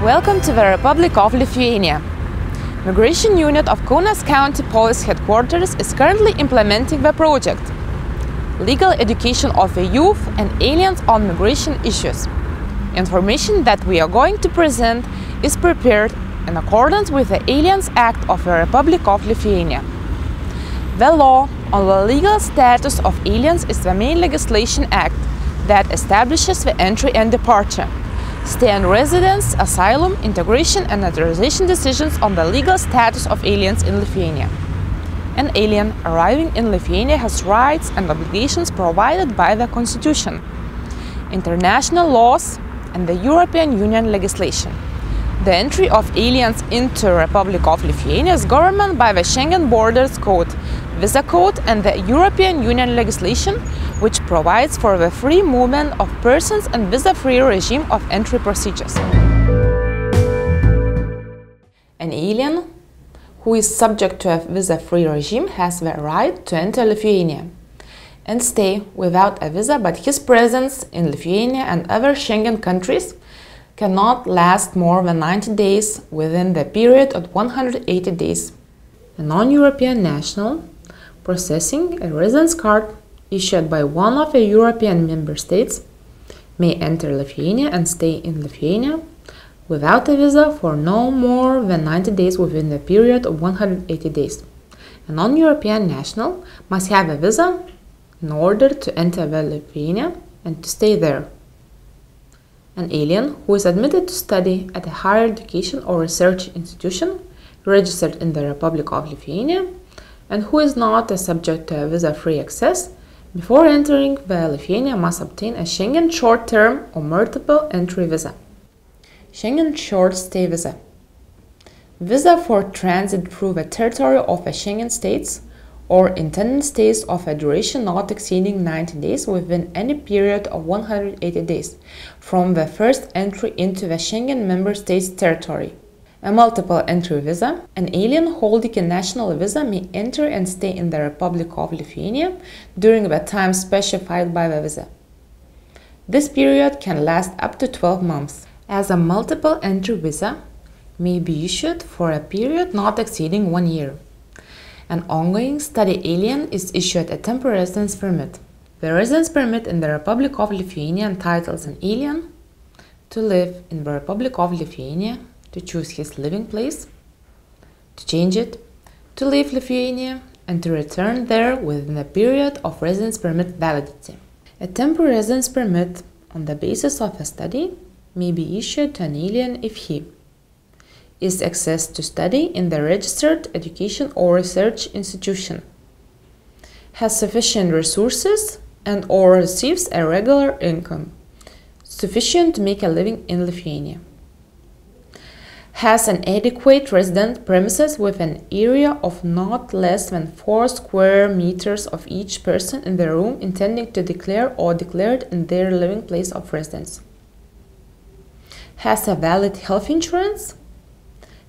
Welcome to the Republic of Lithuania. Migration unit of Kauno County Police Headquarters is currently implementing the project Legal Education of the Youth and Aliens on Migration Issues. Information that we are going to present is prepared in accordance with the Aliens Act of the Republic of Lithuania. The law on the legal status of aliens is the main legislation act that establishes the entry and departure, stay and residence, asylum, integration and naturalization decisions on the legal status of aliens in Lithuania. An alien arriving in Lithuania has rights and obligations provided by the Constitution, international laws and the European Union legislation. The entry of aliens into the Republic of Lithuania is governed by the Schengen Borders Code, Visa Code and the European Union legislation, which provides for the free movement of persons and visa-free regime of entry procedures. An alien who is subject to a visa-free regime has the right to enter Lithuania and stay without a visa, but his presence in Lithuania and other Schengen countries cannot last more than 90 days within the period of 180 days. A non-European national possessing a residence card issued by one of the European member states may enter Lithuania and stay in Lithuania without a visa for no more than 90 days within the period of 180 days. A non-European national must have a visa in order to enter Lithuania and to stay there. An alien who is admitted to study at a higher education or research institution registered in the Republic of Lithuania and who is not subject to a visa-free access before entering Lithuania must obtain a Schengen short-term or multiple entry visa. Schengen short stay visa. Visa for transit through the territory of the Schengen states or intended stays of a duration not exceeding 90 days within any period of 180 days from the first entry into the Schengen member states territory. A multiple entry visa. An alien holding a national visa may enter and stay in the Republic of Lithuania during the time specified by the visa. This period can last up to 12 months. As a multiple entry visa may be issued for a period not exceeding 1 year. An ongoing study alien is issued a temporary residence permit. The residence permit in the Republic of Lithuania entitles an alien to live in the Republic of Lithuania, to choose his living place, to change it, to leave Lithuania, and to return there within the period of residence permit validity. A temporary residence permit on the basis of a study may be issued to an alien if he is accessed to study in the registered education or research institution, has sufficient resources and or receives a regular income sufficient to make a living in Lithuania, has an adequate resident premises with an area of not less than 4 square meters of each person in the room intending to declare or declared in their living place of residence, has a valid health insurance,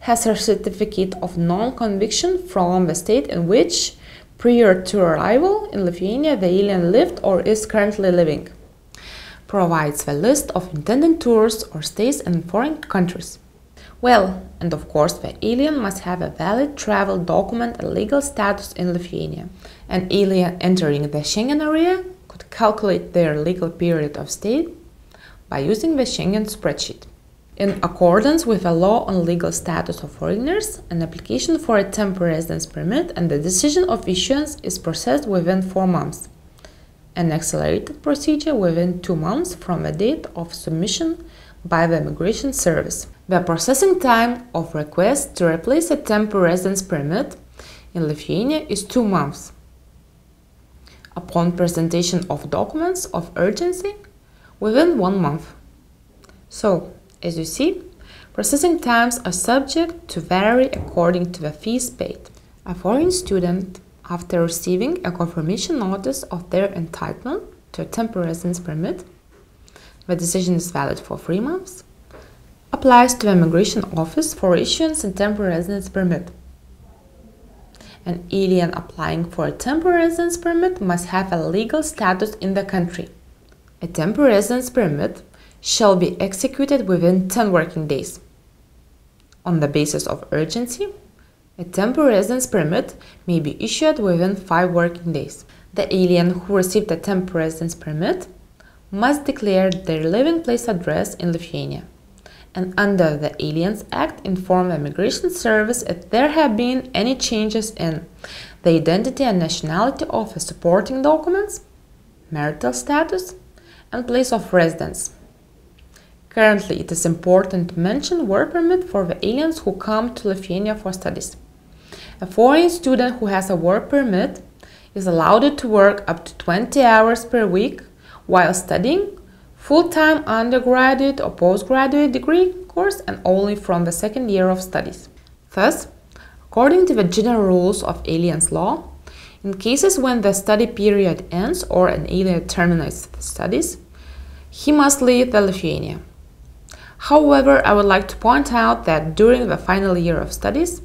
has a certificate of non-conviction from the state in which, prior to arrival in Lithuania, the alien lived or is currently living, provides the list of intended tours or stays in foreign countries. Well, and of course, the alien must have a valid travel document and legal status in Lithuania. An alien entering the Schengen area could calculate their legal period of stay by using the Schengen spreadsheet. In accordance with the law on legal status of foreigners, an application for a temporary residence permit and the decision of issuance is processed within 4 months. An accelerated procedure within 2 months from the date of submission by the Immigration Service. The processing time of request to replace a temporary residence permit in Lithuania is 2 months. Upon presentation of documents of urgency, within 1 month. So, as you see, processing times are subject to vary according to the fees paid. A foreign student, after receiving a confirmation notice of their entitlement to a temporary residence permit, the decision is valid for 3 months, applies to the immigration office for issuance of temporary residence permit. An alien applying for a temporary residence permit must have a legal status in the country. A temporary residence permit shall be executed within 10 working days. On the basis of urgency, a temporary residence permit may be issued within 5 working days. The alien who received a temporary residence permit must declare their living place address in Lithuania, and under the Aliens Act inform the Immigration Service if there have been any changes in the identity and nationality of the supporting documents, marital status, and place of residence. Currently, it is important to mention work permit for the aliens who come to Lithuania for studies. A foreign student who has a work permit is allowed to work up to 20 hours per week while studying full-time undergraduate or postgraduate degree course and only from the second year of studies. Thus, according to the general rules of aliens law, in cases when the study period ends or an alien terminates the studies, he must leave the Lithuania. However, I would like to point out that during the final year of studies,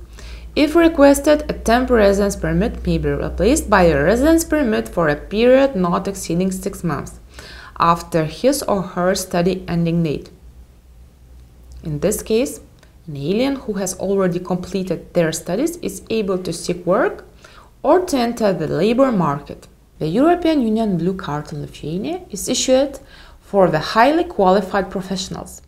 if requested, a temporary residence permit may be replaced by a residence permit for a period not exceeding 6 months after his or her study ending date. In this case, an alien who has already completed their studies is able to seek work or to enter the labor market. The European Union Blue Card in Lithuania is issued for the highly qualified professionals.